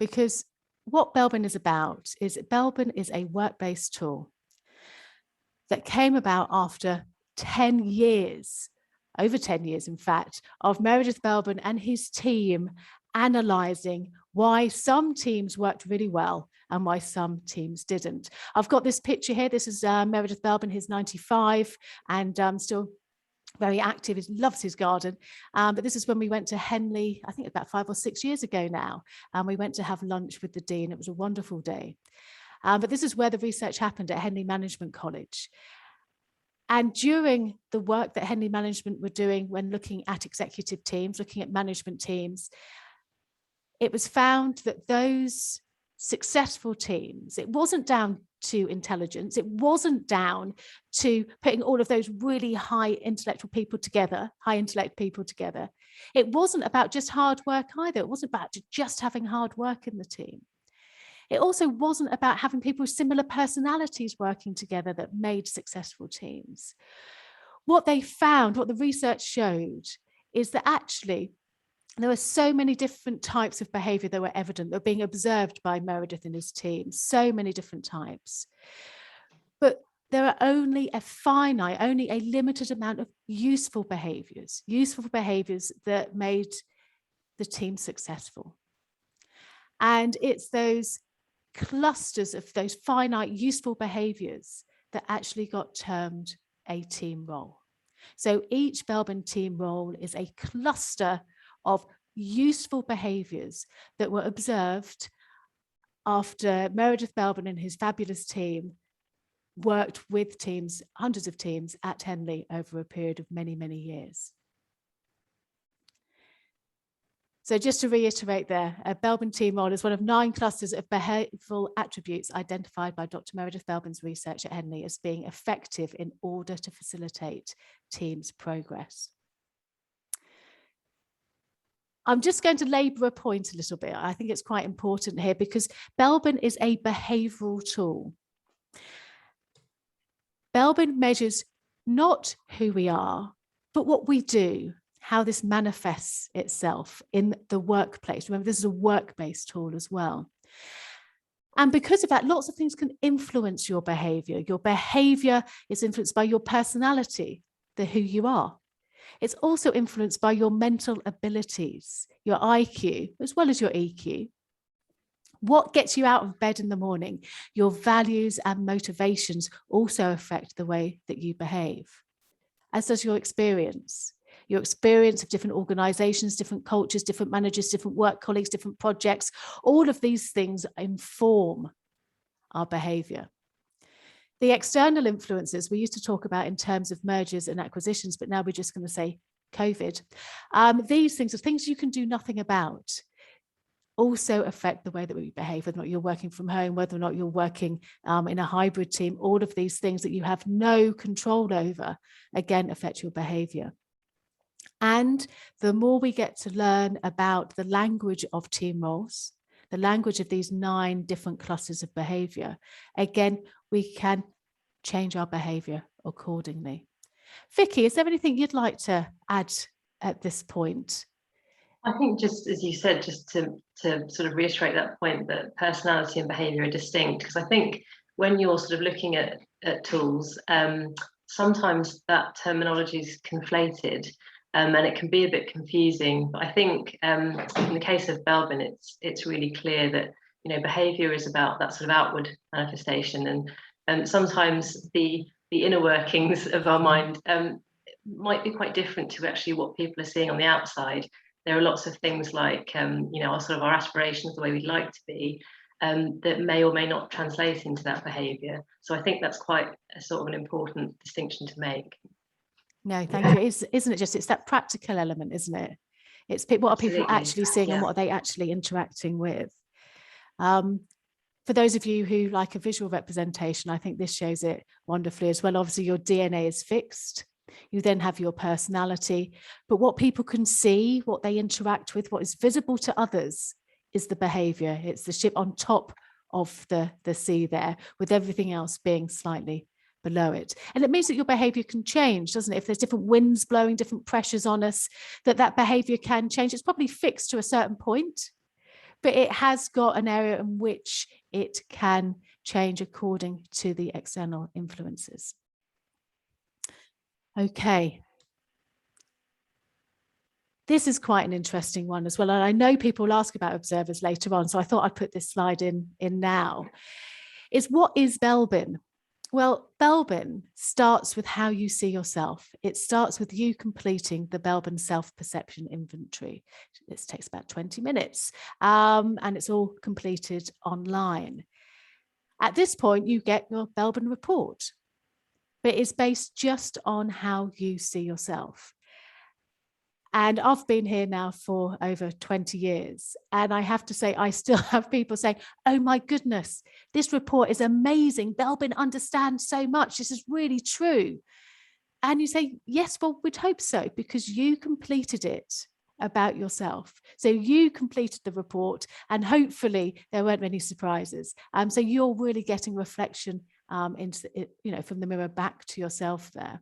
because what Belbin is about is Belbin is a work-based tool that came about after 10 years, over 10 years, in fact, of Meredith Belbin and his team analysing why some teams worked really well and why some teams didn't. I've got this picture here. This is Meredith Belbin. He's 95 and still very active. He loves his garden. But this is when we went to Henley, I think about 5 or 6 years ago now. And we went to have lunch with the dean. It was a wonderful day. But this is where the research happened at Henley Management College. And during the work that Henley Management were doing when looking at executive teams, looking at management teams, it was found that those successful teams, it wasn't down to intelligence, it wasn't down to putting all of those really high intellect people together. It wasn't about just hard work either. It wasn't about just having hard work in the team. It also wasn't about having people with similar personalities working together that made successful teams. What they found, what the research showed, is that actually there were so many different types of behaviour that were evident, that were being observed by Meredith and his team, so many different types. But there are only a limited amount of useful behaviours that made the team successful. And it's those clusters of those finite useful behaviours that actually got termed a team role. So each Belbin team role is a cluster of useful behaviours that were observed after Meredith Belbin and his fabulous team worked with teams, hundreds of teams at Henley over a period of many, many years. So just to reiterate there, a Belbin team role is one of 9 clusters of behavioural attributes identified by Dr. Meredith Belbin's research at Henley as being effective in order to facilitate teams' progress. I'm just going to labour a point a little bit. I think it's quite important here because Belbin is a behavioural tool. Belbin measures not who we are, but what we do, how this manifests itself in the workplace. Remember, this is a work-based tool as well. And because of that, lots of things can influence your behaviour. Your behaviour is influenced by your personality, who you are. It's also influenced by your mental abilities, your IQ, as well as your EQ. What gets you out of bed in the morning, your values and motivations also affect the way that you behave, as does your experience of different organisations, different cultures, different managers, different work colleagues, different projects. All of these things inform our behaviour. The external influences we used to talk about in terms of mergers and acquisitions, but now we're just going to say COVID. These things are things you can do nothing about, also affect the way that we behave, whether or not you're working from home, whether or not you're working in a hybrid team. All of these things that you have no control over, again, affect your behaviour. And the more we get to learn about the language of team roles, the language of these 9 different clusters of behaviour, again, we can change our behaviour accordingly. Vicky, is there anything you'd like to add at this point? I think just as you said, just to sort of reiterate that point that personality and behaviour are distinct, because I think when you're sort of looking at tools, sometimes that terminology is conflated. And it can be a bit confusing, but I think in the case of Belbin, it's really clear that behaviour is about that sort of outward manifestation, and sometimes the inner workings of our mind might be quite different to actually what people are seeing on the outside. There are lots of things like our aspirations, the way we'd like to be, that may or may not translate into that behaviour. So I think that's quite a sort of an important distinction to make. No, thank you. Isn't it just, it's that practical element, isn't it? It's what are people actually seeing and what are they actually interacting with? For those of you who like a visual representation, I think this shows it wonderfully as well. Obviously, your DNA is fixed. You then have your personality, but what people can see, what they interact with, what is visible to others is the behaviour. It's the ship on top of the sea there, with everything else being slightly below it. And it means that your behaviour can change, doesn't it? If there's different winds blowing, different pressures on us, that behaviour can change. It's probably fixed to a certain point, but it has got an area in which it can change according to the external influences. Okay. This is quite an interesting one as well. And I know people will ask about observers later on, so I thought I'd put this slide in now. Is what is Belbin? Well, Belbin starts with how you see yourself. It starts with you completing the Belbin self-perception inventory. This takes about 20 minutes, and it's all completed online. At this point, you get your Belbin report, but it's based just on how you see yourself. And I've been here now for over 20 years. And I have to say, I still have people saying, oh my goodness, this report is amazing. Belbin understands so much. This is really true. And you say, yes, well, we'd hope so, because you completed it about yourself. So you completed the report, and hopefully there weren't any surprises. So you're really getting reflection into it, from the mirror back to yourself there.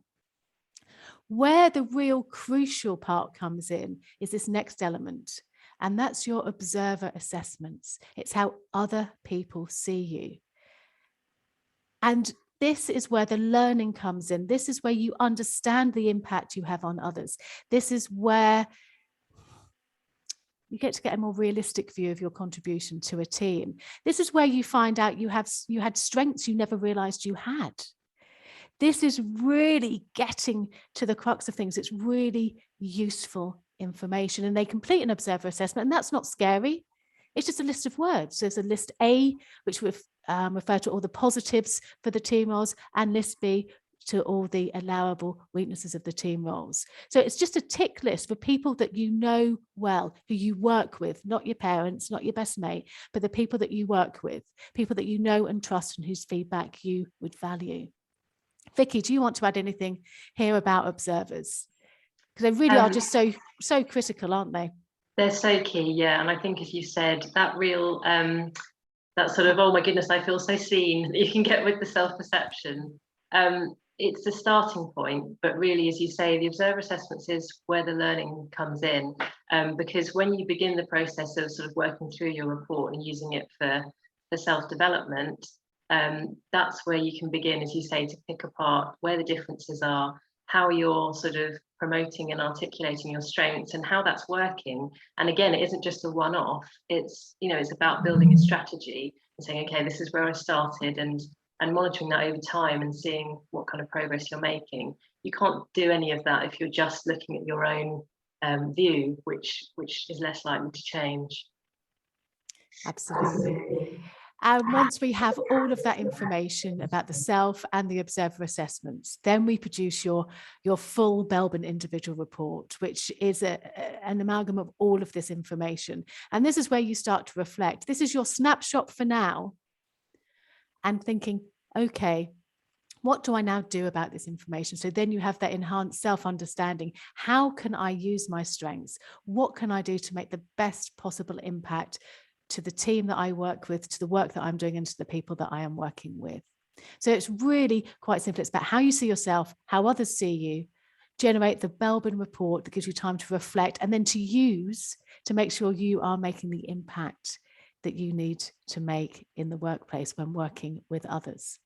Where the real crucial part comes in is this next element, and that's your observer assessments. It's how other people see you. And this is where the learning comes in. This is where you understand the impact you have on others. This is where you get to get a more realistic view of your contribution to a team. This is where you find out you had strengths you never realized you had. This is really getting to the crux of things. It's really useful information, and they complete an observer assessment, and that's not scary. It's just a list of words. There's a list A, which would refer to all the positives for the team roles, and list B to all the allowable weaknesses of the team roles. So it's just a tick list for people that you know well, who you work with, not your parents, not your best mate, but the people that you work with, people that you know and trust and whose feedback you would value. Vicky, do you want to add anything here about observers? Because they really are just so critical, aren't they? They're so key, yeah. And I think, as you said, that real, that sort of, oh my goodness, I feel so seen, that you can get with the self-perception. It's the starting point, but really, as you say, the observer assessments is where the learning comes in, because when you begin the process of sort of working through your report and using it for self-development, that's where you can begin, as you say, to pick apart where the differences are, how you're sort of promoting and articulating your strengths and how that's working. And again, it isn't just a one-off. It's, it's about building a strategy and saying, okay, this is where I started, and monitoring that over time and seeing what kind of progress you're making. You can't do any of that if you're just looking at your own view, which is less likely to change. Absolutely. And once we have all of that information about the self and the observer assessments, then we produce your full Belbin Individual Report, which is an amalgam of all of this information. And this is where you start to reflect. This is your snapshot for now, and thinking, okay, what do I now do about this information? So then you have that enhanced self-understanding. How can I use my strengths? What can I do to make the best possible impact to the team that I work with, to the work that I'm doing, and to the people that I am working with? So it's really quite simple. It's about how you see yourself, how others see you, generate the Belbin report that gives you time to reflect, and then to use to make sure you are making the impact that you need to make in the workplace when working with others.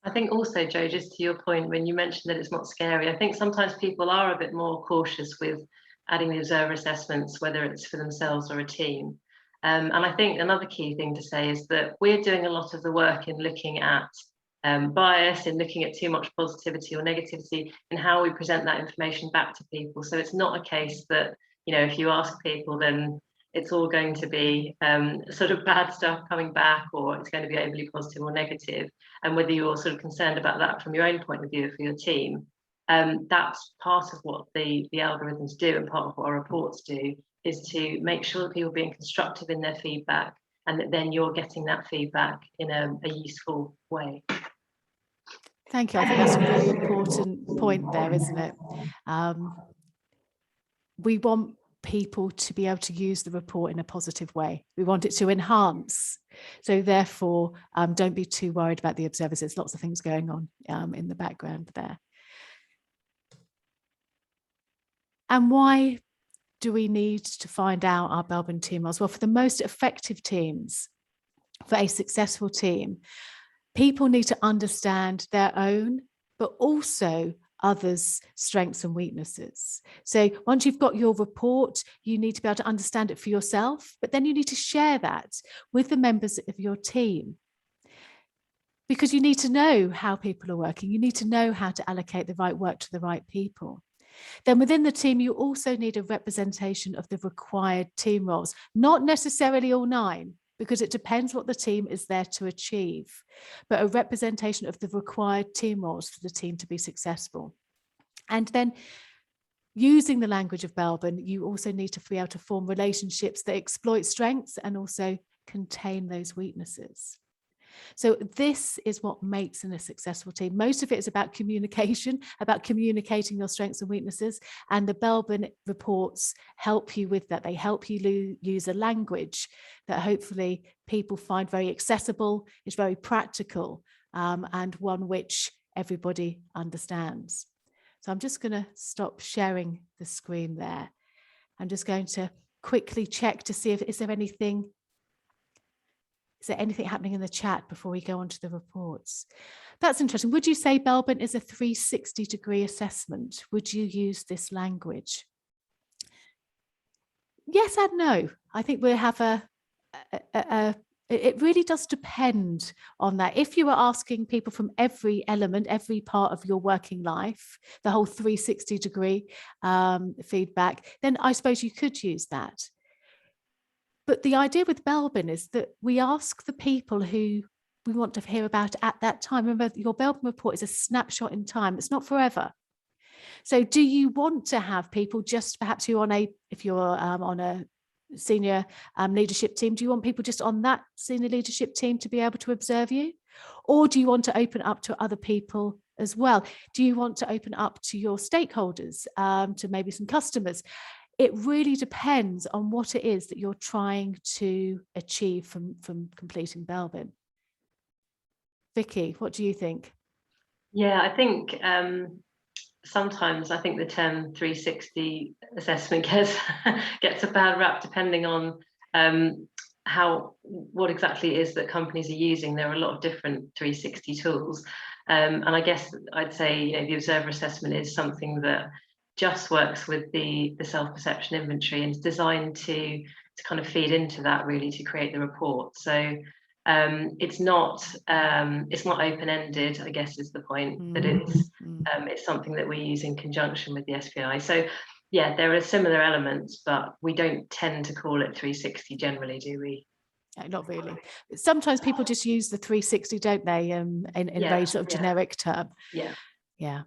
I think also, Jo, just to your point, when you mentioned that it's not scary, I think sometimes people are a bit more cautious with adding the observer assessments, whether it's for themselves or a team. And I think another key thing to say is that we're doing a lot of the work in looking at bias, in looking at too much positivity or negativity, and how we present that information back to people. So it's not a case that, if you ask people, then it's all going to be sort of bad stuff coming back, or it's going to be overly positive or negative. And whether you're sort of concerned about that from your own point of view for your team, that's part of what the algorithms do, and part of what our reports do, is to make sure that people are being constructive in their feedback, and that then you're getting that feedback in a useful way. Thank you. I think that's a really important point there, isn't it? We want people to be able to use the report in a positive way. We want it to enhance. So therefore, don't be too worried about the observers. There's lots of things going on in the background there. And why do we need to find out our Belbin team roles? Well, for the most effective teams, for a successful team, people need to understand their own, but also others' strengths and weaknesses. So once you've got your report, you need to be able to understand it for yourself, but then you need to share that with the members of your team, because you need to know how people are working. You need to know how to allocate the right work to the right people. Then within the team, you also need a representation of the required team roles, not necessarily all 9, because it depends what the team is there to achieve, but a representation of the required team roles for the team to be successful. And then using the language of Belbin, you also need to be able to form relationships that exploit strengths and also contain those weaknesses. So this is what makes a successful team. Most of it is about communication, about communicating your strengths and weaknesses. And the Belbin reports help you with that. They help you use a language that hopefully people find very accessible, is very practical, and one which everybody understands. So I'm just going to stop sharing the screen there. I'm just going to quickly check to see if is there anything happening in the chat before we go on to the reports? That's interesting. Would you say Belbin is a 360-degree assessment? Would you use this language? Yes and no. I think we have it really does depend on that. If you were asking people from every element, every part of your working life, the whole 360-degree feedback, then I suppose you could use that. But the idea with Belbin is that we ask the people who we want to hear about at that time. Remember, your Belbin report is a snapshot in time. It's not forever. So do you want to have people just perhaps if you're on a senior leadership team, do you want people just on that senior leadership team to be able to observe you? Or do you want to open up to other people as well? Do you want to open up to your stakeholders, to maybe some customers? It really depends on what it is that you're trying to achieve from completing Belbin. Vicky, what do you think? Yeah, I think sometimes I think the term 360 assessment gets a bad rap depending on what exactly it is that companies are using. There are a lot of different 360 tools, and I guess I'd say the observer assessment is something that just works with the self-perception inventory and is designed to kind of feed into that, really, to create the report. So it's not open-ended, I guess is the point, that it's something that we use in conjunction with the SPI. So yeah, there are similar elements, but we don't tend to call it 360 generally, do we? Not really. Sometimes people just use the 360, don't they, in a very sort of generic term. Yeah.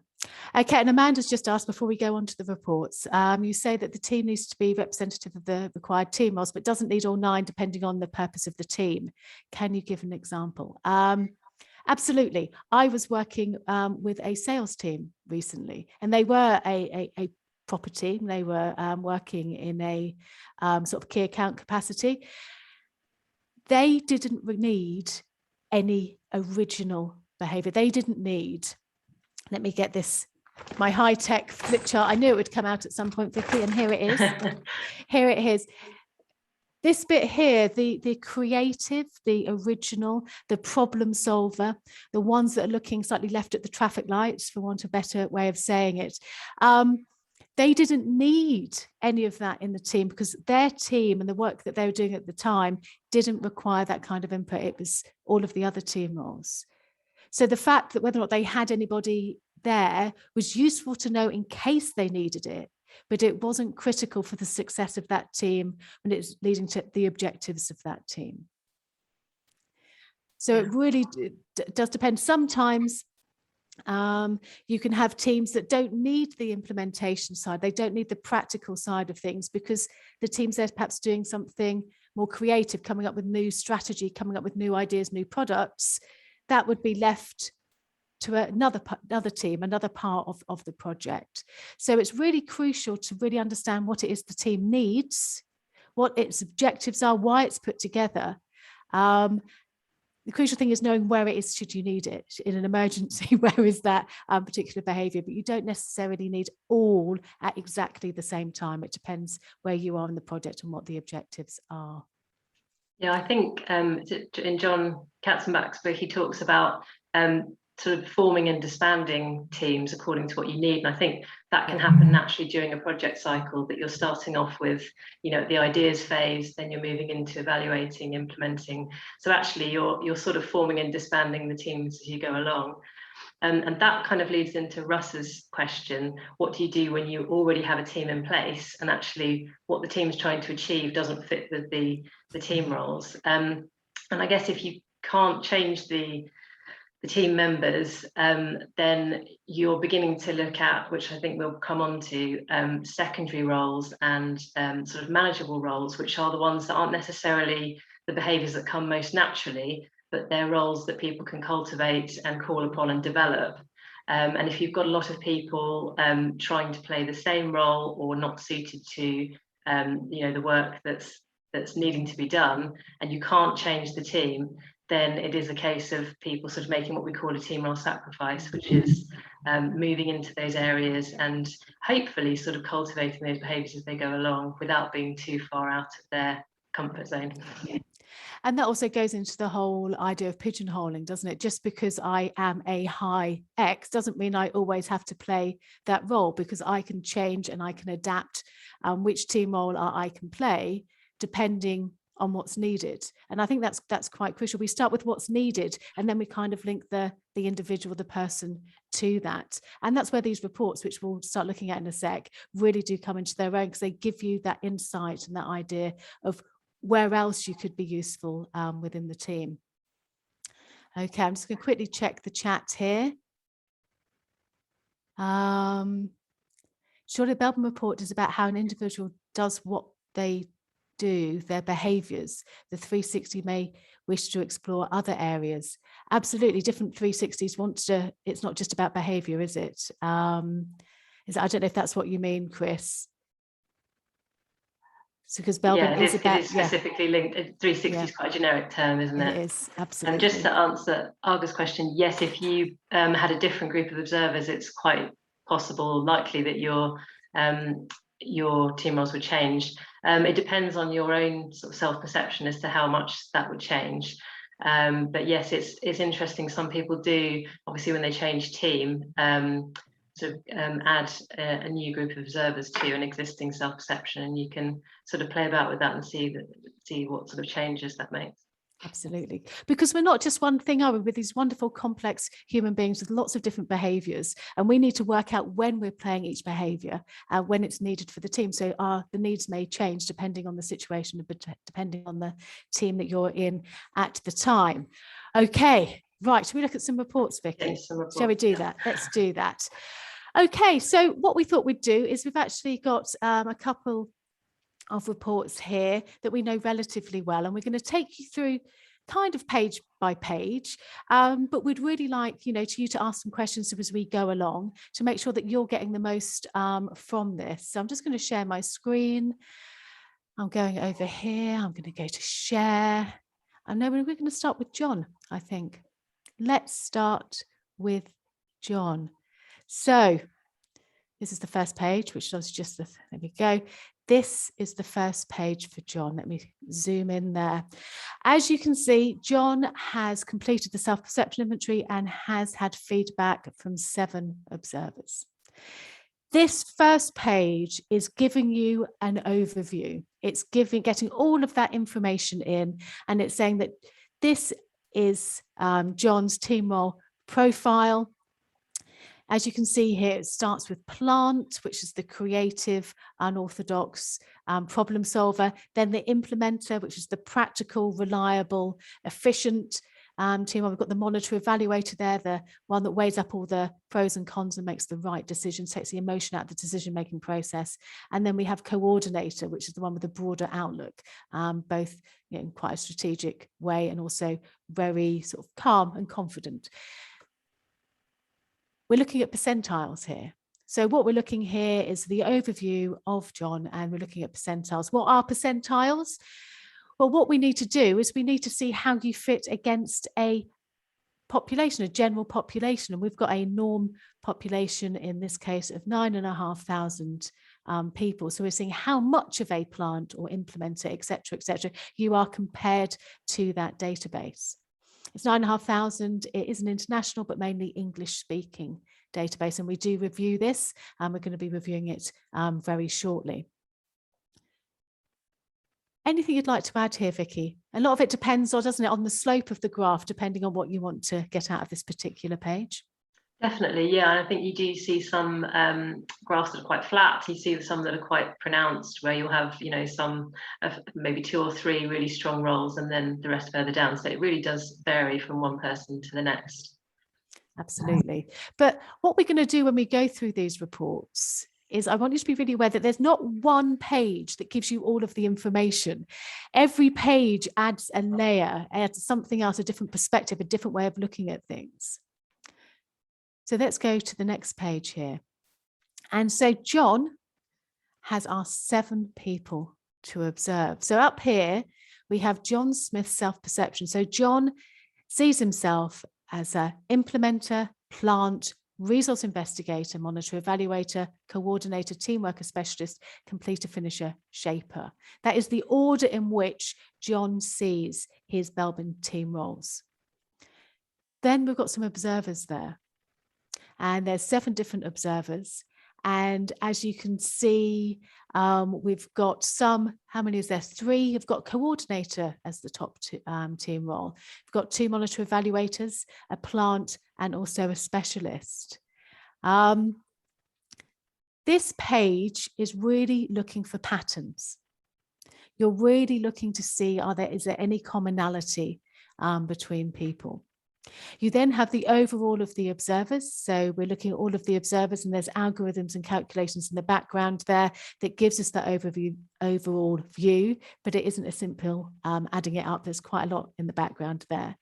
Okay, and Amanda's just asked, before we go on to the reports, you say that the team needs to be representative of the required team roles, but doesn't need all 9 depending on the purpose of the team. Can you give an example? Absolutely. I was working with a sales team recently, and they were a proper team. They were working in a sort of key account capacity. They didn't need any original behaviour. They didn't need, let me get this, my high-tech flip chart. I knew it would come out at some point, Vicky, and here it is. Here it is. This bit here, the creative, the original, the problem solver, the ones that are looking slightly left at the traffic lights, for want of a better way of saying it, they didn't need any of that in the team, because their team and the work that they were doing at the time didn't require that kind of input. It was all of the other team roles. So the fact that whether or not they had anybody there was useful to know in case they needed it, but it wasn't critical for the success of that team when it's leading to the objectives of that team. So it really does depend. Sometimes you can have teams that don't need the implementation side. They don't need the practical side of things, because the teams there perhaps doing something more creative, coming up with new strategy, coming up with new ideas, new products. That would be left to another team, another part of the project. So it's really crucial to really understand what it is the team needs, what its objectives are, why it's put together. the crucial thing is knowing where it is should you need it. In an emergency, where is that particular behaviour? But you don't necessarily need all at exactly the same time. It depends where you are in the project and what the objectives are. Yeah, I think in John Katzenbach's book, he talks about sort of forming and disbanding teams according to what you need. And I think that can happen naturally during a project cycle, that you're starting off with, you know, the ideas phase, then you're moving into evaluating, implementing. So actually you're sort of forming and disbanding the teams as you go along. And that kind of leads into Russ's question: what do you do when you already have a team in place and actually what the team's trying to achieve doesn't fit with the team roles? And I guess if you can't change the team members, then you're beginning to look at, which I think we'll come on to, secondary roles and sort of manageable roles, which are the ones that aren't necessarily the behaviours that come most naturally, but they're roles that people can cultivate and call upon and develop. And if you've got a lot of people trying to play the same role or not suited to you know, the work that's needing to be done, and you can't change the team, then it is a case of people sort of making what we call a team role sacrifice, which is moving into those areas and hopefully sort of cultivating those behaviours as they go along without being too far out of their comfort zone. Yeah. And that also goes into the whole idea of pigeonholing, doesn't it? Just because I am a high X doesn't mean I always have to play that role, because I can change and I can adapt which team role I can play depending on what's needed. And I think that's quite crucial. We start with what's needed and then we kind of link the individual, the person, to that. And that's where these reports, which we'll start looking at in a sec, really do come into their own, because they give you that insight and that idea of where else you could be useful within the team. Okay, I'm just going to quickly check the chat here. Surely the Belbin report is about how an individual does what they do, their behaviours. The 360 may wish to explore other areas. Absolutely, different 360s want to, it's not just about behaviour, is it? I don't know if that's what you mean, Chris. So, because Belbin is about, it is specifically linked. 360 is quite a generic term, isn't it? It is, absolutely. And just to answer Arga's question, yes, if you had a different group of observers, it's quite possible, likely that your team roles would change. It depends on your own sort of self-perception as to how much that would change. But yes, it's interesting. Some people do, obviously, when they change team, sort of add a new group of observers to an existing self-perception, and you can sort of play about with that and see what sort of changes that makes. Absolutely, because we're not just one thing, are we? With these wonderful complex human beings with lots of different behaviours, and we need to work out when we're playing each behaviour, when it's needed for the team. So the needs may change depending on the situation, depending on the team that you're in at the time. Okay, right, shall we look at some reports, Vicky? Okay, some reports, shall we do that? Let's do that. Okay, so what we thought we'd do is we've actually got a couple of reports here that we know relatively well, and we're going to take you through kind of page by page, but we'd really like you to ask some questions as we go along to make sure that you're getting the most from this. So I'm just going to share my screen. I'm going over here. I'm going to go to share. And then we're going to start with John, I think. Let's start with John. So this is the first page, which was just there we go. This is the first page for John. Let me zoom in there. As you can see, John has completed the self-perception inventory and has had feedback from 7 observers. This first page is giving you an overview. It's getting all of that information in, and it's saying that this is John's team role profile. As you can see here, it starts with plant, which is the creative, unorthodox problem solver. Then the implementer, which is the practical, reliable, efficient team. We've got the monitor evaluator there, the one that weighs up all the pros and cons and makes the right decisions, takes the emotion out of the decision-making process. And then we have coordinator, which is the one with the broader outlook, both in quite a strategic way and also very sort of calm and confident. We're looking at percentiles here. So what we're looking here is the overview of John, and we're looking at percentiles. What are percentiles? Well, what we need to do is we need to see how you fit against a population, a general population. And we've got a norm population in this case of 9,500 people. So we're seeing how much of a plant or implementer, et cetera, you are compared to that database. It's 9,500. It is an international, but mainly English speaking database. And we do review this, and we're going to be reviewing it very shortly. Anything you'd like to add here, Vicky? A lot of it depends on, doesn't it, on the slope of the graph, depending on what you want to get out of this particular page. Definitely, yeah. And I think you do see some graphs that are quite flat. You see some that are quite pronounced, where you'll have, you know, some of maybe 2 or 3 really strong roles, and then the rest further down. So it really does vary from one person to the next. Absolutely. But what we're going to do when we go through these reports is I want you to be really aware that there's not one page that gives you all of the information. Every page adds a layer, adds something else, a different perspective, a different way of looking at things. So let's go to the next page here. And so John has asked 7 people to observe. So up here, we have John Smith's self-perception. So John sees himself as an implementer, plant, resource investigator, monitor, evaluator, coordinator, team worker, specialist, completer, finisher, shaper. That is the order in which John sees his Belbin team roles. Then we've got some observers there, and there's 7 different observers. And as you can see, we've got some, how many is there? 3. We've got coordinator as the top team role. We've got 2 monitor evaluators, a plant, and also a specialist. This page is really looking for patterns. You're really looking to see, is there any commonality between people? You then have the overall of the observers. So we're looking at all of the observers, and there's algorithms and calculations in the background there that gives us that overall view, but it isn't a simple adding it up. There's quite a lot in the background there.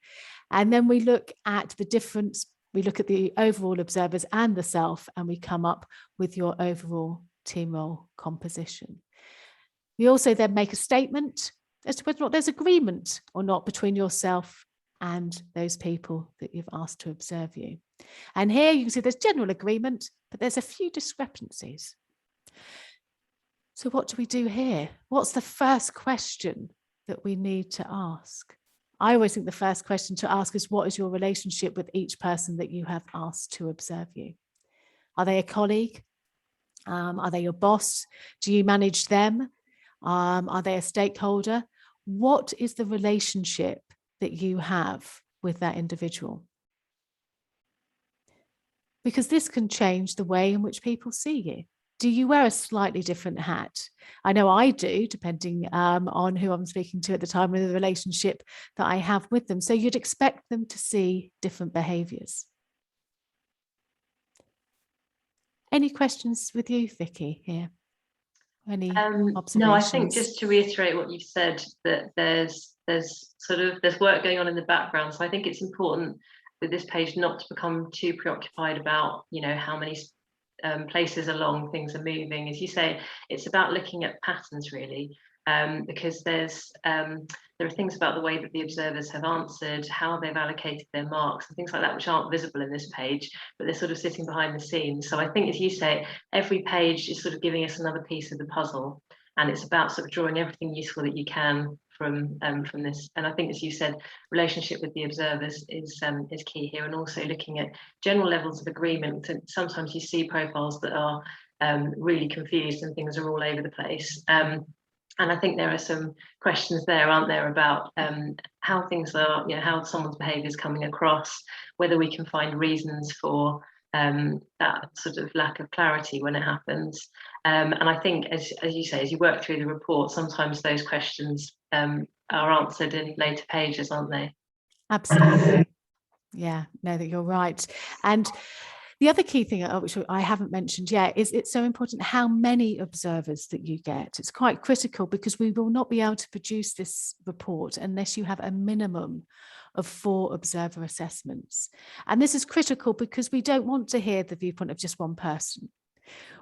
And then we look at the difference. We look at the overall observers and the self, and we come up with your overall team role composition. We also then make a statement as to whether or not there's agreement or not between yourself and those people that you've asked to observe you. And here you can see there's general agreement, but there's a few discrepancies. So what do we do here? What's the first question that we need to ask? I always think the first question to ask is, what is your relationship with each person that you have asked to observe you? Are they a colleague? Are they your boss? Do you manage them? Are they a stakeholder? What is the relationship that you have with that individual? Because this can change the way in which people see you. Do you wear a slightly different hat? I know I do, depending on who I'm speaking to at the time and the relationship that I have with them. So you'd expect them to see different behaviours. Any questions with you, Vicky, here? Any observations? No, I think just to reiterate what you've said, that there's work going on in the background. So I think it's important with this page not to become too preoccupied about, you know, how many places along things are moving. As you say, it's about looking at patterns really, because there are things about the way that the observers have answered, how they've allocated their marks and things like that, which aren't visible in this page, but they're sort of sitting behind the scenes. So I think, as you say, every page is sort of giving us another piece of the puzzle, and it's about sort of drawing everything useful that you can from this. And I think, as you said, relationship with the observers is key here, and also looking at general levels of agreement. And sometimes you see profiles that are really confused and things are all over the place. And I think there are some questions there, aren't there, about how things are, you know, how someone's behaviour is coming across, whether we can find reasons for that sort of lack of clarity when it happens. And I think, as you say, as you work through the report, sometimes those questions are answered in later pages, aren't they? Absolutely. Yeah, no, that you're right. And the other key thing, which I haven't mentioned yet, is it's so important how many observers that you get. It's quite critical, because we will not be able to produce this report unless you have a minimum of 4 observer assessments. And this is critical because we don't want to hear the viewpoint of just one person.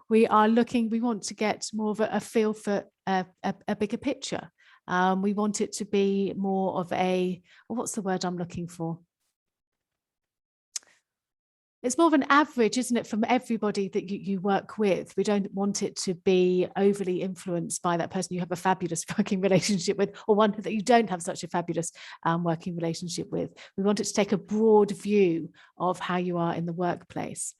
We want to get more of a feel for a bigger picture. We want it to be more of a, what's the word I'm looking for? It's more of an average, isn't it, from everybody that you work with. We don't want it to be overly influenced by that person you have a fabulous working relationship with, or one that you don't have such a fabulous working relationship with. We want it to take a broad view of how you are in the workplace.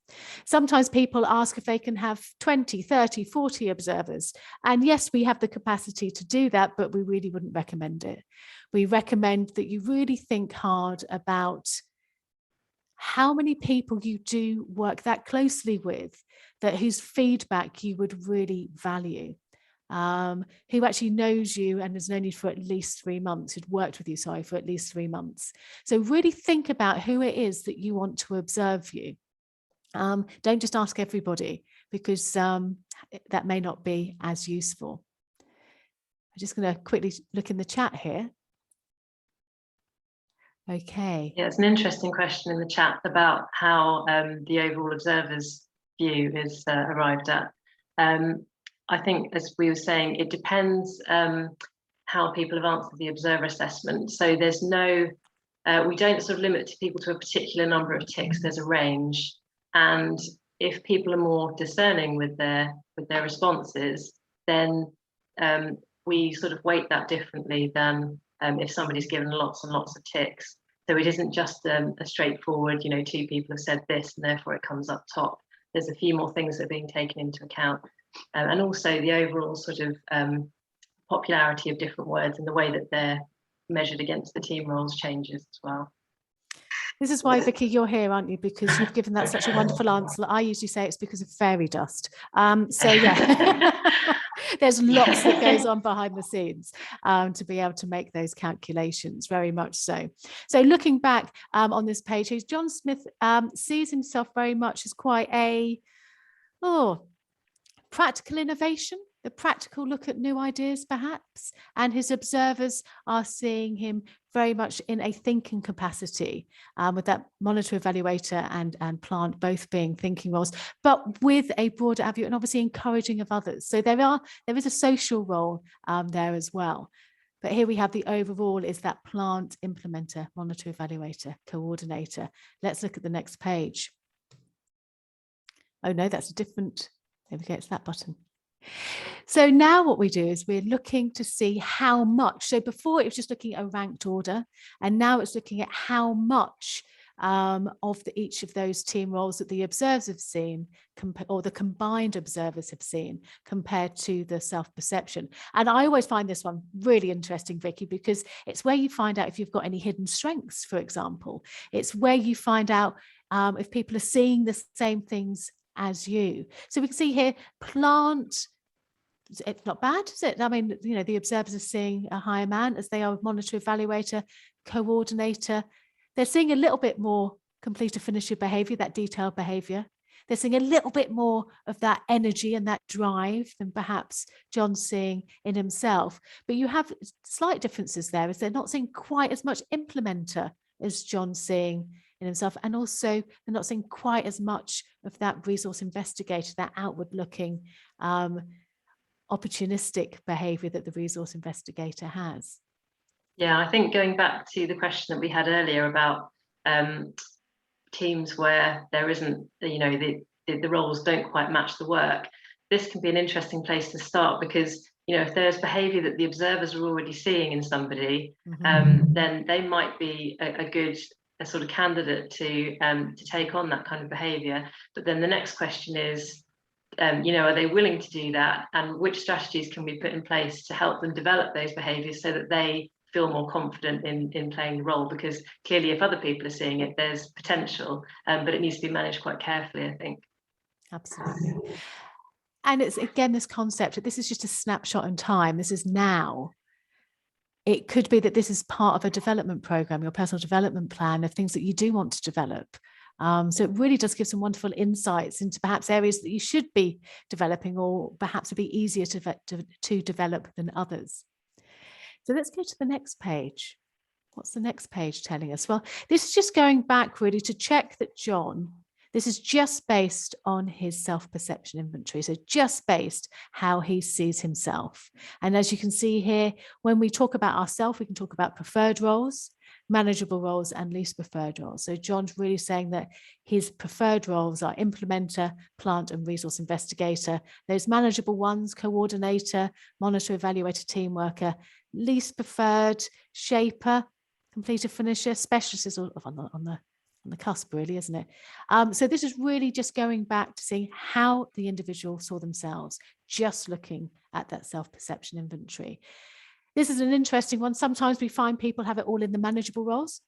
Sometimes people ask if they can have 20, 30, 40 observers. And yes, we have the capacity to do that, but we really wouldn't recommend it. We recommend that you really think hard about how many people you do work that closely with, that whose feedback you would really value, who actually knows you and has known you for at least 3 months, who'd worked with you, sorry, for at least 3 months. So really think about who it is that you want to observe you. Don't just ask everybody, because that may not be as useful. I'm just going to quickly look in the chat here. Okay. Yeah, it's an interesting question in the chat about how the overall observer's view is arrived at. I think, as we were saying, it depends how people have answered the observer assessment. So there's no, we don't sort of limit people to a particular number of ticks. There's a range, and if people are more discerning with their responses, then we sort of weight that differently than if somebody's given lots and lots of ticks. So it isn't just a straightforward, 2 people have said this and therefore it comes up top. There's a few more things that are being taken into account. And also the overall sort of popularity of different words and the way that they're measured against the team roles changes as well. This is why, Vicky, you're here, aren't you? Because you've given that such a wonderful answer. I usually say it's because of fairy dust. So yeah, there's lots that goes on behind the scenes to be able to make those calculations, very much so. So looking back on this page, John Smith sees himself very much as quite a practical innovation, the practical look at new ideas, perhaps, and his observers are seeing him very much in a thinking capacity, with that monitor, evaluator and plant both being thinking roles, but with a broader view and obviously encouraging of others. So there is a social role there as well. But here we have the overall is that plant implementer, monitor, evaluator, coordinator. Let's look at the next page. Oh no, that's a different. There we go, it's that button. So now what we do is we're looking to see how much. So before it was just looking at a ranked order, and now it's looking at how much of each of those team roles that the observers have seen, or the combined observers have seen, compared to the self-perception. And I always find this one really interesting, Vicky, because it's where you find out if you've got any hidden strengths, for example. It's where you find out if people are seeing the same things as you. So we can see here, plant, it's not bad, is it? I mean, the observers are seeing a higher man as they are monitor, evaluator, coordinator. They're seeing a little bit more complete or finisher behavior, that detailed behavior. They're seeing a little bit more of that energy and that drive than perhaps John's seeing in himself. But you have slight differences there, as they're not seeing quite as much implementer as John's seeing in himself, and also they're not seeing quite as much of that resource investigator, that outward looking opportunistic behavior that the resource investigator has. Yeah, I think going back to the question that we had earlier about teams where there isn't, the roles don't quite match the work, this can be an interesting place to start, because if there's behavior that the observers are already seeing in somebody, then they might be a good sort of candidate to take on that kind of behavior. But then the next question is, are they willing to do that, and which strategies can we put in place to help them develop those behaviors so that they feel more confident in playing the role? Because clearly if other people are seeing it, there's potential, but it needs to be managed quite carefully, I think. Absolutely. And it's again this concept that this is just a snapshot in time. This is now. It could be that this is part of a development program, your personal development plan of things that you do want to develop. So it really does give some wonderful insights into perhaps areas that you should be developing, or perhaps would be easier to develop than others. So let's go to the next page. What's the next page telling us? Well, this is just going back really to check that John, This is just based on his self-perception inventory. So just based how he sees himself. And as you can see here, when we talk about ourselves, we can talk about preferred roles, manageable roles, and least preferred roles. So John's really saying that his preferred roles are implementer, plant and resource investigator. Those manageable ones, coordinator, monitor, evaluator, team worker. Least preferred, shaper, completer, finisher. Specialist is on the cusp, really, isn't it? So this is really just going back to seeing how the individual saw themselves, just looking at that self-perception inventory. This is an interesting one. Sometimes we find people have it all in the manageable roles,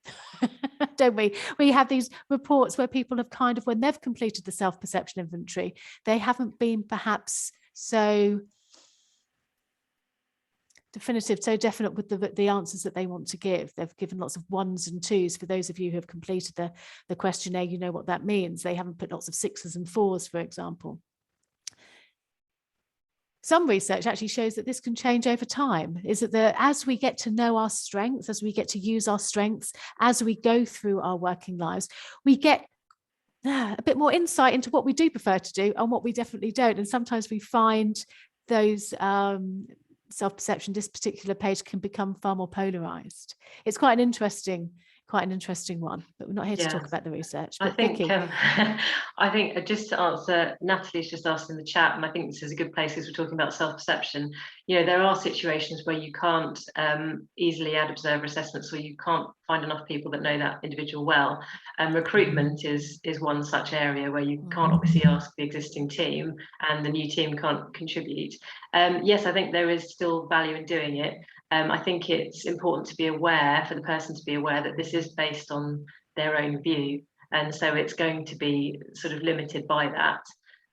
don't we? We have these reports where people have kind of, when they've completed the self-perception inventory, they haven't been perhaps so definitive, so definite with the answers that they want to give. They've given lots of ones and twos. For those of you who have completed the questionnaire, you know what that means. They haven't put lots of sixes and fours, for example. Some research actually shows that this can change over time, is that as we get to know our strengths, as we get to use our strengths, as we go through our working lives, we get a bit more insight into what we do prefer to do and what we definitely don't. And sometimes we find those self-perception, this particular page can become far more polarized. It's quite an interesting one, but we're not here to talk about the research. But I think Vicky. I think just to answer, Natalie's just asked in the chat, and I think this is a good place as we're talking about self-perception. You know, there are situations where you can't easily add observer assessments, or you can't find enough people that know that individual well. And recruitment is one such area where you can't obviously ask the existing team, and the new team can't contribute. Yes, I think there is still value in doing it. I think it's important to be aware, for the person to be aware, that this is based on their own view, and so it's going to be sort of limited by that.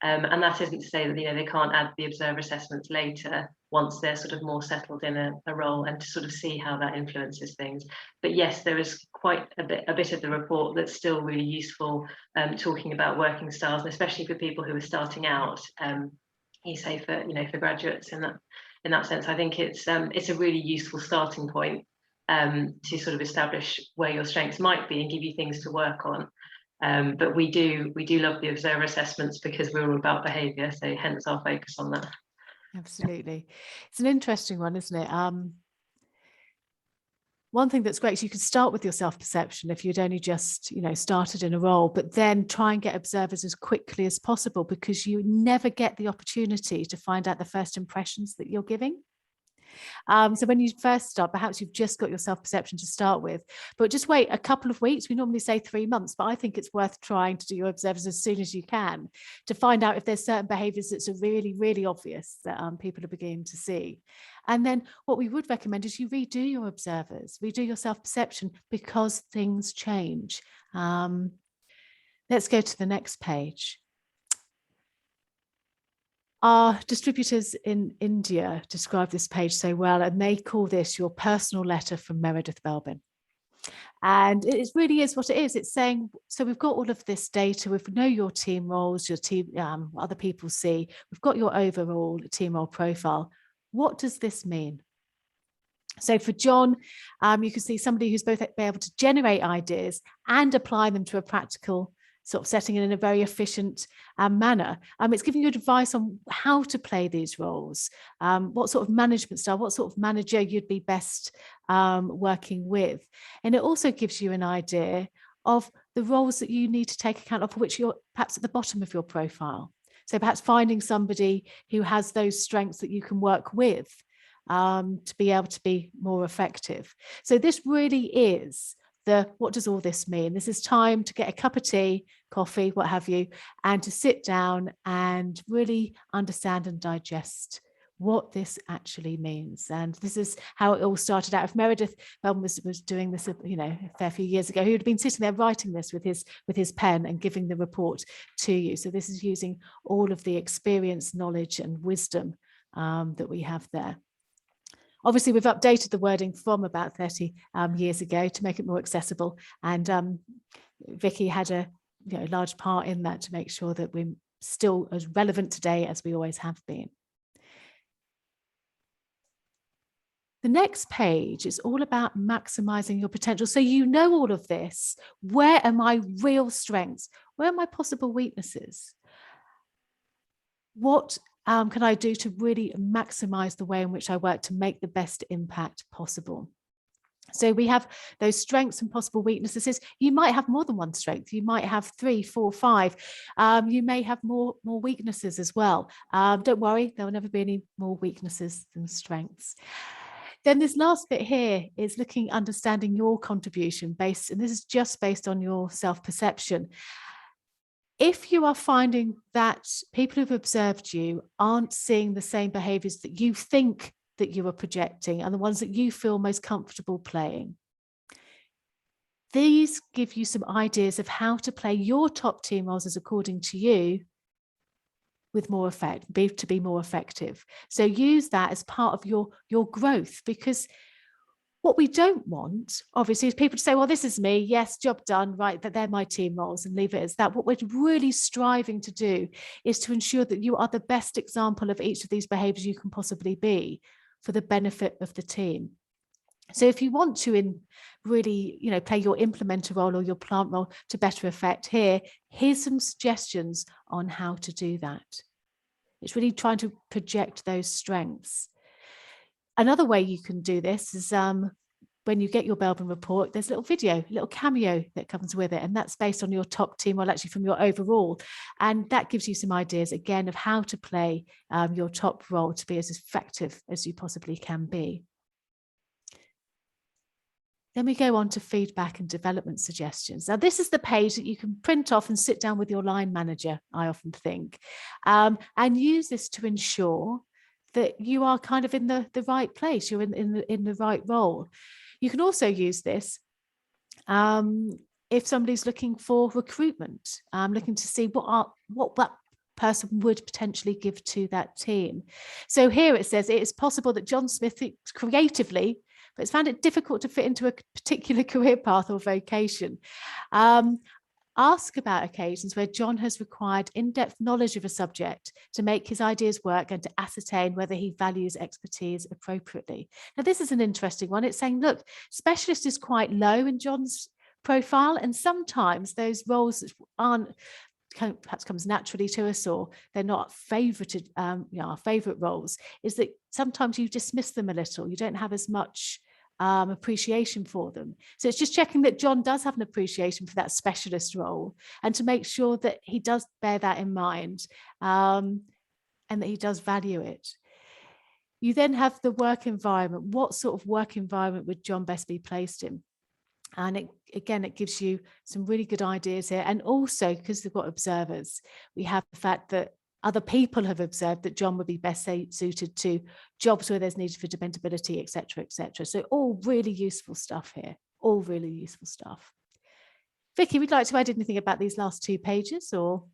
And that isn't to say that, you know, they can't add the observer assessments later once they're sort of more settled in a role, and to sort of see how that influences things. But yes, there is quite a bit of the report that's still really useful, talking about working styles, and especially for people who are starting out. You say for graduates in that sense, I think it's a really useful starting point to sort of establish where your strengths might be and give you things to work on. But we do love the observer assessments because we're all about behaviour, so hence our focus on that. Absolutely. It's an interesting one, isn't it? One thing that's great is you could start with your self-perception if you'd only just, started in a role, but then try and get observers as quickly as possible, because you never get the opportunity to find out the first impressions that you're giving. So when you first start, perhaps you've just got your self-perception to start with, but just wait a couple of weeks. We normally say 3 months, but I think it's worth trying to do your observers as soon as you can to find out if there's certain behaviours that are really, really obvious that people are beginning to see. And then what we would recommend is you redo your observers, redo your self-perception, because things change. Let's go to the next page. Our distributors in India describe this page so well, and they call this your personal letter from Meredith Belbin. And it really is what it is. It's saying, so we've got all of this data, we know your team roles, your team, other people see, we've got your overall team role profile. What does this mean? So for John, you can see somebody who's both be able to generate ideas and apply them to a practical sort of setting in a very efficient manner. It's giving you advice on how to play these roles, what sort of management style, what sort of manager you'd be best working with. And it also gives you an idea of the roles that you need to take account of, which you're perhaps at the bottom of your profile. So perhaps finding somebody who has those strengths that you can work with to be able to be more effective. So this really is what does all this mean? This is time to get a cup of tea, coffee, what have you, and to sit down and really understand and digest what this actually means. And this is how it all started out. If Meredith Belbin was doing this, a fair few years ago, he would have been sitting there writing this with his pen and giving the report to you. So this is using all of the experience, knowledge, and wisdom that we have there. Obviously, we've updated the wording from about 30 years ago to make it more accessible. And Vicky had a large part in that to make sure that we're still as relevant today as we always have been. The next page is all about maximizing your potential. So you know all of this. Where are my real strengths? Where are my possible weaknesses? What can I do to really maximize the way in which I work to make the best impact possible? So we have those strengths and possible weaknesses. You might have more than one strength. You might have 3, 4, 5. You may have more weaknesses as well. Don't worry, there will never be any more weaknesses than strengths. Then this last bit here is understanding your contribution based, and this is just based on your self-perception. If you are finding that people who've observed you aren't seeing the same behaviors that you think that you are projecting and the ones that you feel most comfortable playing, these give you some ideas of how to play your top team roles as according to you with more effect, to be more effective. So use that as part of your growth, because what we don't want, obviously, is people to say, well, this is me. Yes, job done, right, that they're my team roles, and leave it as that. What we're really striving to do is to ensure that you are the best example of each of these behaviors you can possibly be for the benefit of the team. So if you want to really, play your implementer role or your plant role to better effect, here's some suggestions on how to do that. It's really trying to project those strengths. Another way you can do this is when you get your Belbin report, there's a little video, a little cameo that comes with it. And that's based on your top team, well, actually from your overall. And that gives you some ideas, again, of how to play your top role to be as effective as you possibly can be. Then we go on to feedback and development suggestions. Now, this is the page that you can print off and sit down with your line manager, I often think, and use this to ensure that you are kind of in the right place, you're in the right role. You can also use this if somebody's looking for recruitment, looking to see what that person would potentially give to that team. So here it says, it is possible that John Smith thinks creatively, but has found it difficult to fit into a particular career path or vocation. Ask about occasions where John has required in-depth knowledge of a subject to make his ideas work and to ascertain whether he values expertise appropriately. Now, this is an interesting one. It's saying, look, specialist is quite low in John's profile, and sometimes those roles perhaps comes naturally to us, or they're not favorited, our favorite roles, is that sometimes you dismiss them a little. You don't have as much appreciation for them. So it's just checking that John does have an appreciation for that specialist role, and to make sure that he does bear that in mind, and that he does value it. You then have the work environment. What sort of work environment would John best be placed in? And it gives you some really good ideas here. And also, because we've got observers, we have the fact that other people have observed that John would be best suited to jobs where there's need for dependability, et cetera, et cetera. So all really useful stuff here, all really useful stuff. Vicky, would you like to add anything about these last 2 pages, or?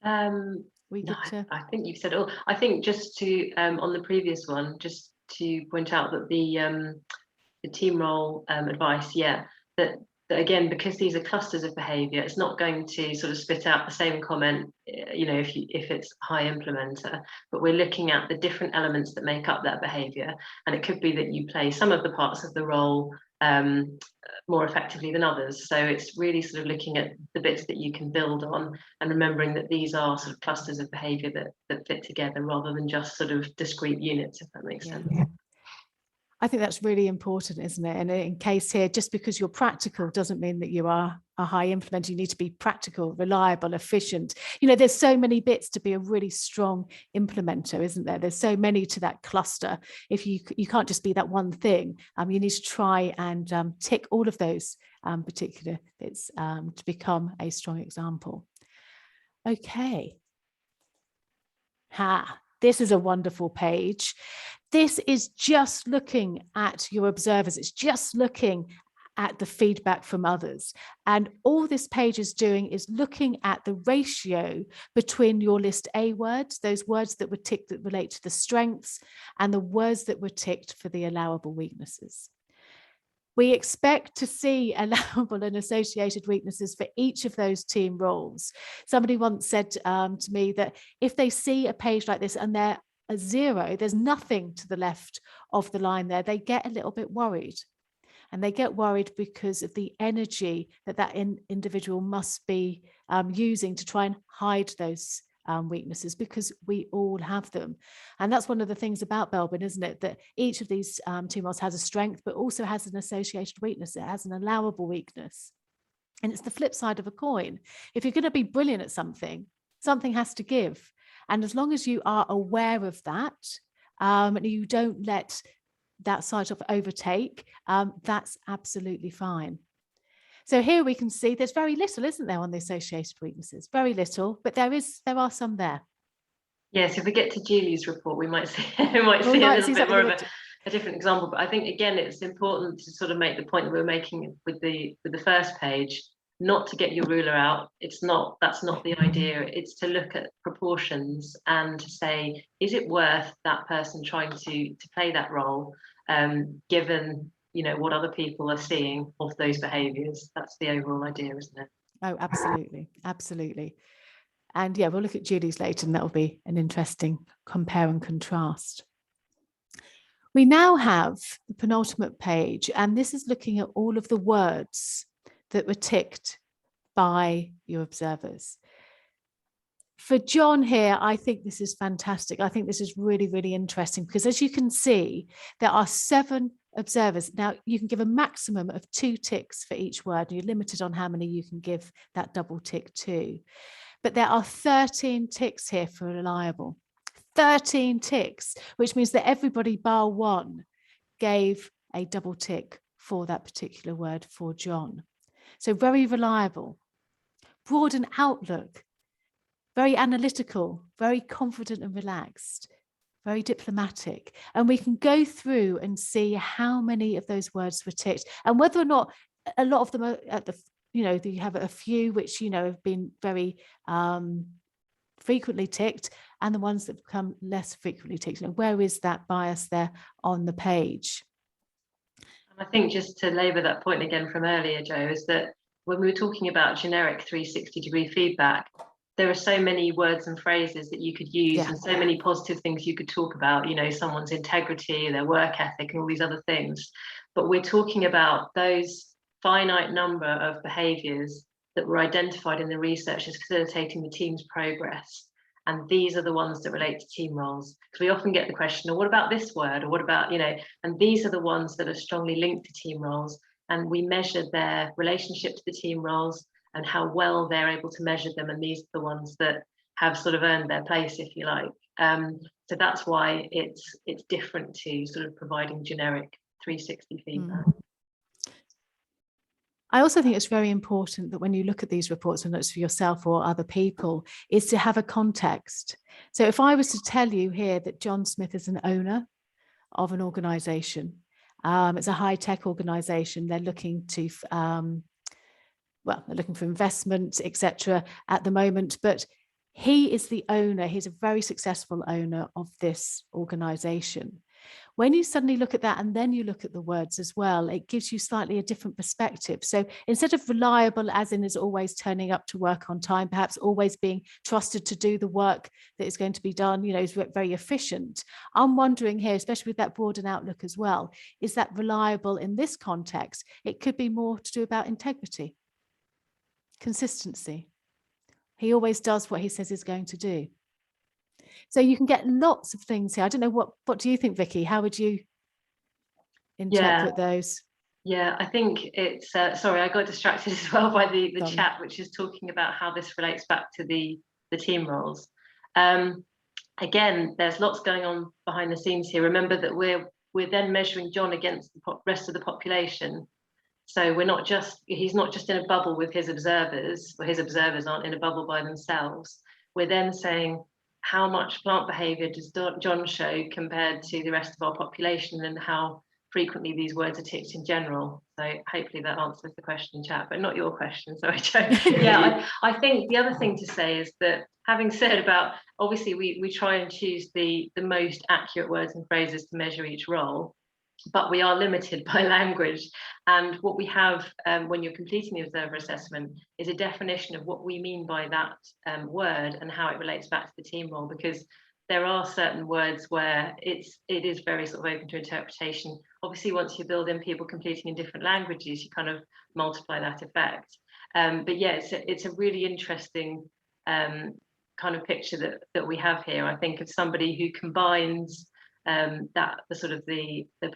No, I think you've said it all. I think just to, on the previous one, just to point out that the team role advice, that again, because these are clusters of behaviour, it's not going to sort of spit out the same comment, if it's high implementer, but we're looking at the different elements that make up that behaviour. And it could be that you play some of the parts of the role more effectively than others. So it's really sort of looking at the bits that you can build on, and remembering that these are sort of clusters of behaviour that fit together, rather than just sort of discrete units, if that makes sense. I think that's really important, isn't it? And in case here, just because you're practical doesn't mean that you are a high implementer. You need to be practical, reliable, efficient. There's so many bits to be a really strong implementer, isn't there? There's so many to that cluster. If you can't just be that one thing, you need to try and tick all of those particular bits to become a strong example. Okay. This is a wonderful page. This is just looking at your observers. It's just looking at the feedback from others. And all this page is doing is looking at the ratio between your list A words, those words that were ticked that relate to the strengths, and the words that were ticked for the allowable weaknesses. We expect to see allowable and associated weaknesses for each of those team roles. Somebody once said to me that if they see a page like this and they're a 0, there's nothing to the left of the line there, they get a little bit worried. And they get worried because of the energy that individual must be using to try and hide those weaknesses, because we all have them. And that's one of the things about Belbin, isn't it? That each of these team roles has a strength, but also has an associated weakness. It has an allowable weakness. And it's the flip side of a coin. If you're going to be brilliant at something, something has to give. And as long as you are aware of that, and you don't let that side of overtake, that's absolutely fine. So here we can see there's very little, isn't there, on the associated weaknesses? Very little, but there are some there. Yes, if we get to Julie's report, we might see a little bit more of a different example. But I think, again, it's important to sort of make the point that we're making with the first page, not to get your ruler out. That's not the idea. It's to look at proportions and to say, is it worth that person trying to play that role, given what other people are seeing of those behaviours? That's the overall idea, isn't it? Oh, absolutely, absolutely. And yeah, we'll look at Julie's later, and that will be an interesting compare and contrast. We now have the penultimate page, and this is looking at all of the words that were ticked by your observers. For John here, I think this is fantastic. I think this is really, really interesting, because as you can see, there are 7 observers. Now, you can give a maximum of 2 ticks for each word, and you're limited on how many you can give that double tick to. But there are 13 ticks here for reliable. 13 ticks, which means that everybody bar 1 gave a double tick for that particular word for John. So very reliable, broad in outlook, very analytical, very confident and relaxed, very diplomatic. And we can go through and see how many of those words were ticked, and whether or not a lot of them are at the, you have a few which, have been very frequently ticked, and the ones that become less frequently ticked. Where is that bias there on the page? I think, just to labour that point again from earlier, Jo, is that when we were talking about generic 360-degree feedback, there are so many words and phrases that you could use, and so many positive things you could talk about, someone's integrity, their work ethic, and all these other things. But we're talking about those finite number of behaviours that were identified in the research as facilitating the team's progress. And these are the ones that relate to team roles. Because we often get the question, what about this word? Or what about, and these are the ones that are strongly linked to team roles. And we measure their relationship to the team roles and how well they're able to measure them. And these are the ones that have sort of earned their place, if you like. So that's why it's different to sort of providing generic 360 feedback. I also think it's very important that when you look at these reports, and it's for yourself or other people, is to have a context. So if I was to tell you here that John Smith is an owner of an organization, it's a high-tech organization, they're looking to, they're looking for investment, etc. at the moment, but he is the owner, he's a very successful owner of this organization. When you suddenly look at that and then you look at the words as well, it gives you slightly a different perspective. So instead of reliable, as in is always turning up to work on time, perhaps always being trusted to do the work that is going to be done, is very efficient. I'm wondering here, especially with that broadened outlook as well, is that reliable in this context? It could be more to do about integrity, consistency. He always does what he says he's going to do. So you can get lots of things here. I don't know, what do you think, Vicky? How would you interpret those? Yeah, I think it's, sorry, I got distracted as well by the chat, which is talking about how this relates back to the team roles. Again, there's lots going on behind the scenes here. Remember that we're then measuring John against the rest of the population. So he's not just in a bubble with his observers, or his observers aren't in a bubble by themselves. We're then saying, how much plant behaviour does John show compared to the rest of our population, and how frequently these words are ticked in general? So hopefully that answers the question in chat, but not your question, sorry, Jo. Yeah, I think the other thing to say is that, having said about, obviously we try and choose the most accurate words and phrases to measure each role, but we are limited by language. And what we have when you're completing the observer assessment is a definition of what we mean by that word and how it relates back to the team role, because there are certain words where it is very sort of open to interpretation. Obviously, once you build in people completing in different languages, you kind of multiply that effect. But yeah, it's a really interesting kind of picture that we have here. I think of somebody who combines the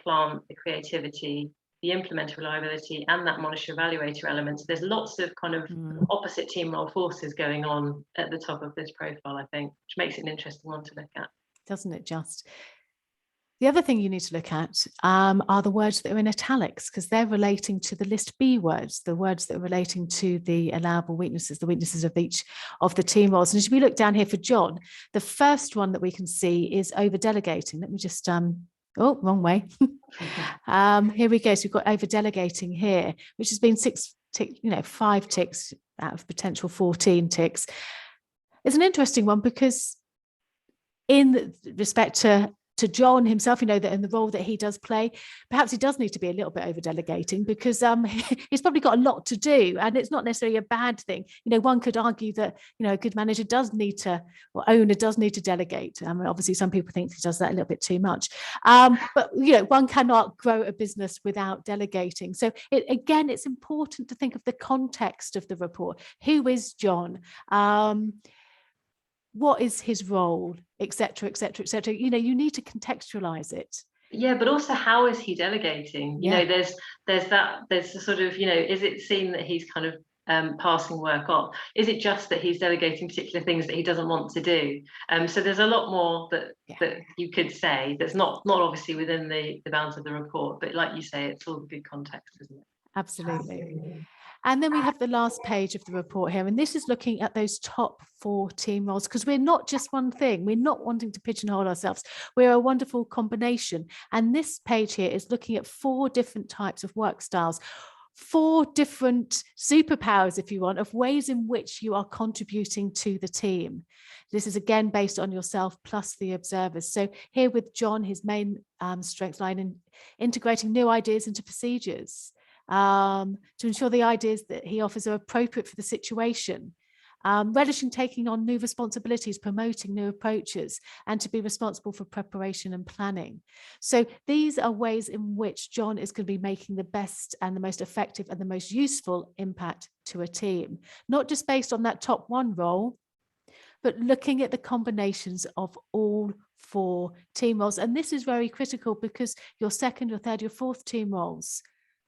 plant, the creativity, the implementer reliability, and that monitor evaluator element. So there's lots of kind of opposite team role forces going on at the top of this profile, I think, which makes it an interesting one to look at. Doesn't it just? The other thing you need to look at are the words that are in italics, because they're relating to the list B words, the words that are relating to the allowable weaknesses, the weaknesses of each of the team roles. And as we look down here for John, the first one that we can see is over delegating. Let me just, oh, wrong way. Here we go. So we've got over delegating here, which has been 5 ticks out of potential 14 ticks. It's an interesting one because in respect to John himself, that in the role that he does play, perhaps he does need to be a little bit over delegating, because he's probably got a lot to do, and it's not necessarily a bad thing. One could argue that a good manager does need to, or owner does need to delegate. Obviously some people think he does that a little bit too much, but one cannot grow a business without delegating. So again, it's important to think of the context of the report. Who is John? What is his role, etc., etc., etc. You need to contextualize it. Yeah, but also, how is he delegating? There's the sort of, is it seen that he's kind of passing work off? Is it just that he's delegating particular things that he doesn't want to do? So there's a lot more that you could say that's not obviously within the bounds of the report, but like you say, it's all the good context, isn't it? Absolutely. And then we have the last page of the report here, and this is looking at those top 4 team roles, because we're not just one thing. We're not wanting to pigeonhole ourselves. We're a wonderful combination. And this page here is looking at 4 different types of work styles, 4 different superpowers, if you want, of ways in which you are contributing to the team. This is again based on yourself plus the observers. So here with John, his main strengths lie in integrating new ideas into procedures, to ensure the ideas that he offers are appropriate for the situation, relishing taking on new responsibilities, promoting new approaches, and to be responsible for preparation and planning. So these are ways in which John is going to be making the best and the most effective and the most useful impact to a team, not just based on that top 1 role, but looking at the combinations of all 4 team roles. And this is very critical, because your second, your third, your fourth team roles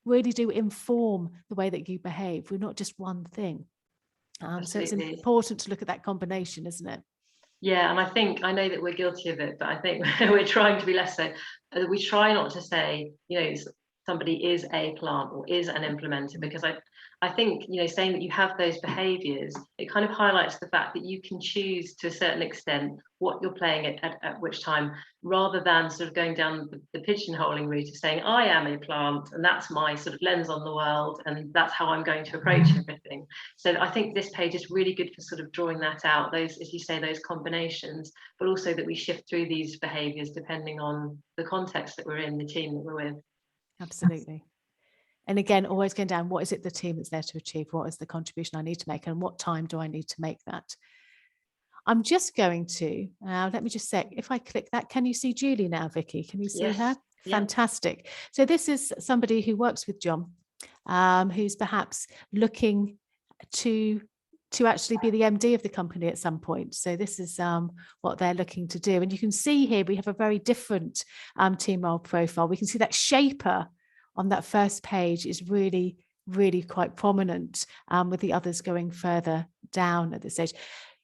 really do inform the way that you behave. We're not just one thing. So it's important to look at that combination, isn't it? Yeah, and I know that we're guilty of it, but I think we're trying to be less so. We try not to say, somebody is a plant or is an implementer, because I think, saying that you have those behaviours, it kind of highlights the fact that you can choose to a certain extent what you're playing at which time, rather than sort of going down the pigeonholing route of saying, I am a plant and that's my sort of lens on the world and that's how I'm going to approach everything. So I think this page is really good for sort of drawing that out, those, as you say, those combinations, but also that we shift through these behaviours depending on the context that we're in, the team that we're with. Absolutely. And again, always going down, what is it the team is there to achieve? What is the contribution I need to make? And what time do I need to make that? I'm just going to, let me just say, if I click that, can you see Julie now, Vicky? Can you see her? Fantastic. Yep. So this is somebody who works with John, who's perhaps looking to actually be the MD of the company at some point. So this is what they're looking to do. And you can see here, we have a very different team role profile. We can see that shaper on that first page is really, really quite prominent, with the others going further down at this stage.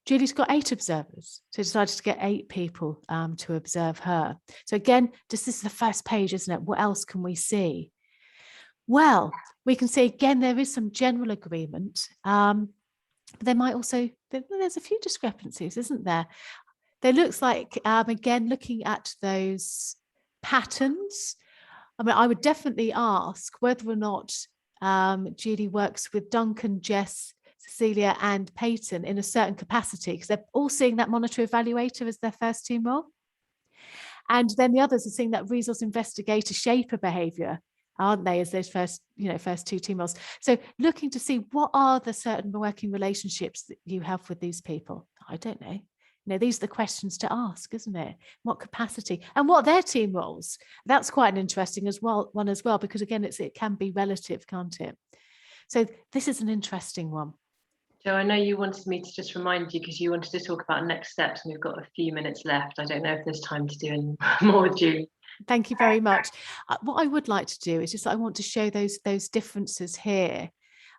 Julie's got 8 observers, so decided to get 8 people to observe her. So again, this is the first page, isn't it? What else can we see? Well, we can see again, there is some general agreement. But there might also, there's a few discrepancies, isn't there? There looks like, again, looking at those patterns, I would definitely ask whether or not Julie works with Duncan, Jess, Cecilia and Peyton in a certain capacity, because they're all seeing that monitor evaluator as their first team role. And then the others are seeing that resource investigator shaper behaviour, aren't they, as those first 2 team roles. So looking to see what are the certain working relationships that you have with these people. I don't know. these are the questions to ask, isn't it? What capacity and what their team roles. That's quite an interesting one as well, because again, it can be relative, can't it? So this is an interesting one. Jo, I know you wanted me to just remind you, because you wanted to talk about next steps, and we've got a few minutes left. I don't know if there's time to do any more with you. Thank you very much. What I would like to do is just, I want to show those differences here.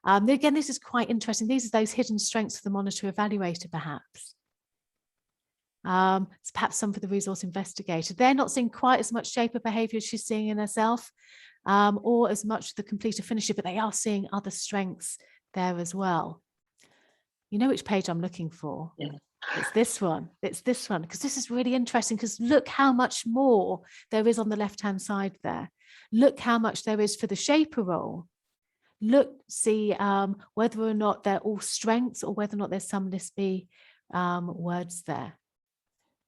Again, this is quite interesting. These are those hidden strengths of the monitor evaluator, perhaps. It's perhaps some for the resource investigator. They're not seeing quite as much shape of behaviour as she's seeing in herself, or as much the completer finisher, but they are seeing other strengths there as well. You know which page I'm looking for? Yeah. It's this one. It's this one, because this is really interesting, because look how much more there is on the left-hand side there. Look how much there is for the shaper role. Look, see whether or not they're all strengths or whether or not there's some lispy words there.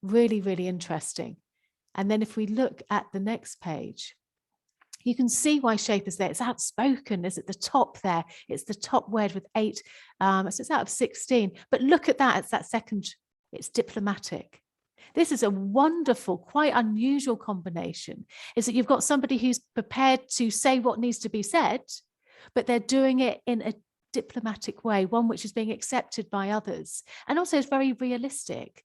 Really, really interesting. And then if we look at the next page, you can see why shaper's there. It's outspoken, is at the top there. It's the top word with 8. So it's out of 16. But look at that. It's that second. It's diplomatic. This is a wonderful, quite unusual combination, is that you've got somebody who's prepared to say what needs to be said, but they're doing it in a diplomatic way, one which is being accepted by others. And also is very realistic.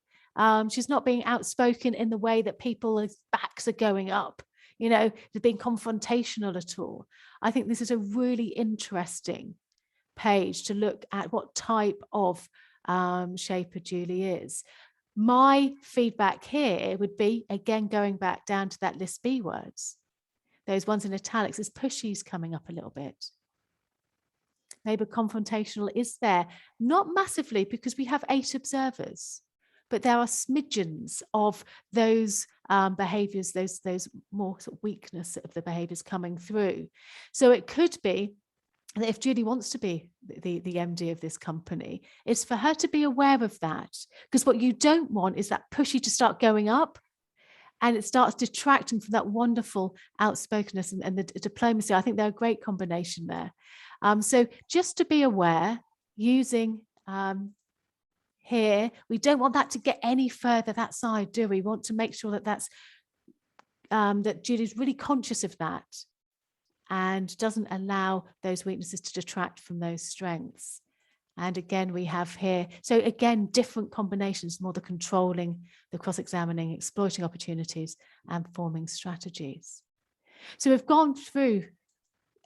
She's not being outspoken in the way that people's backs are going up, being confrontational at all. I think this is a really interesting page to look at what type of shaper Julie is. My feedback here would be, again, going back down to that list B words, those ones in italics, is pushy's coming up a little bit. Maybe confrontational is there, not massively, because we have 8 observers, but there are smidgens of those behaviours, those more sort of weakness of the behaviours coming through. So it could be that if Julie wants to be the MD of this company, it's for her to be aware of that, because what you don't want is that pushy to start going up, and it starts detracting from that wonderful outspokenness and the diplomacy. I think they're a great combination there. So just to be aware, using here, we don't want that to get any further that side, do we? We want to make sure that that Julie's really conscious of that and doesn't allow those weaknesses to detract from those strengths. And again, we have here, so again, different combinations, more the controlling, the cross-examining, exploiting opportunities, and forming strategies. So we've gone through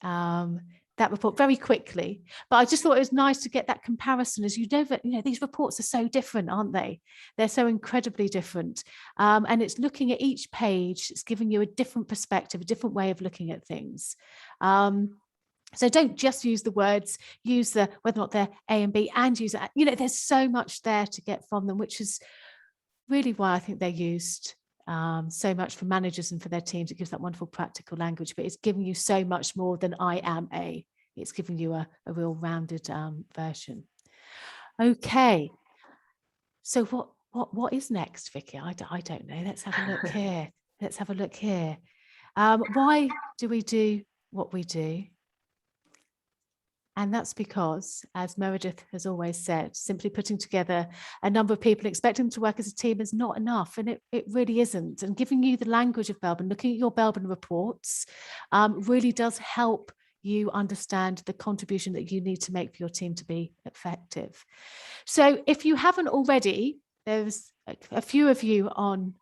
that report very quickly, but I just thought it was nice to get that comparison, as these reports are so different, aren't they? They're so incredibly different. And it's looking at each page, it's giving you a different perspective, a different way of looking at things. So don't just use the words, use the whether or not they're A and B, and use that. There's so much there to get from them, which is really why I think they're used so much for managers and for their teams. It gives that wonderful practical language, but it's giving you so much more than I am A. It's giving you a real rounded version. Okay, so what is next, Vicky? I don't know. Let's have a look here. Let's have a look here. Why do we do what we do? And that's because, as Meredith has always said, simply putting together a number of people, expecting them to work as a team is not enough. And it really isn't. And giving you the language of Belbin, looking at your Belbin reports, really does help you understand the contribution that you need to make for your team to be effective. So if you haven't already, there's a few of you on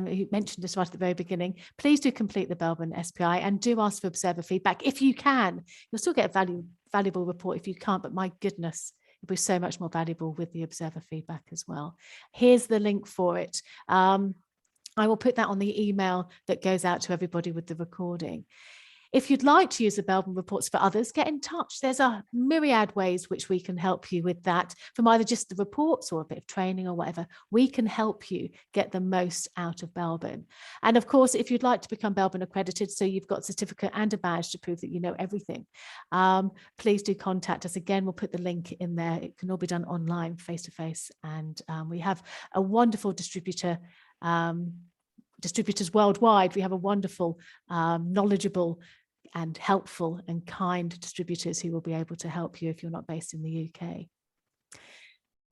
you mentioned this right at the very beginning, please do complete the Belbin SPI and do ask for observer feedback. If you can, you'll still get a valuable report. If you can't, but my goodness, it'll be so much more valuable with the observer feedback as well. Here's the link for it. I will put that on the email that goes out to everybody with the recording. If you'd like to use the Belbin reports for others, get in touch. There's a myriad ways which we can help you with that, from either just the reports or a bit of training or whatever. We can help you get the most out of Belbin. And of course, if you'd like to become Belbin accredited, so you've got a certificate and a badge to prove that you know everything, please do contact us. Again, we'll put the link in there. It can all be done online, face-to-face. And we have a wonderful distributors worldwide. We have a wonderful, knowledgeable and helpful and kind distributors who will be able to help you if you're not based in the UK.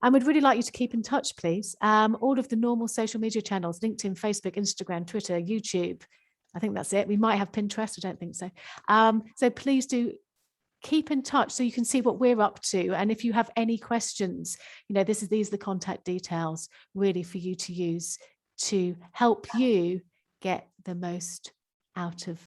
And we'd really like you to keep in touch, please. All of the normal social media channels, LinkedIn, Facebook, Instagram, Twitter, YouTube. I think that's it. We might have Pinterest. I don't think so. So please do keep in touch so you can see what we're up to. And if you have any questions, these are the contact details really for you to use to help you get the most out of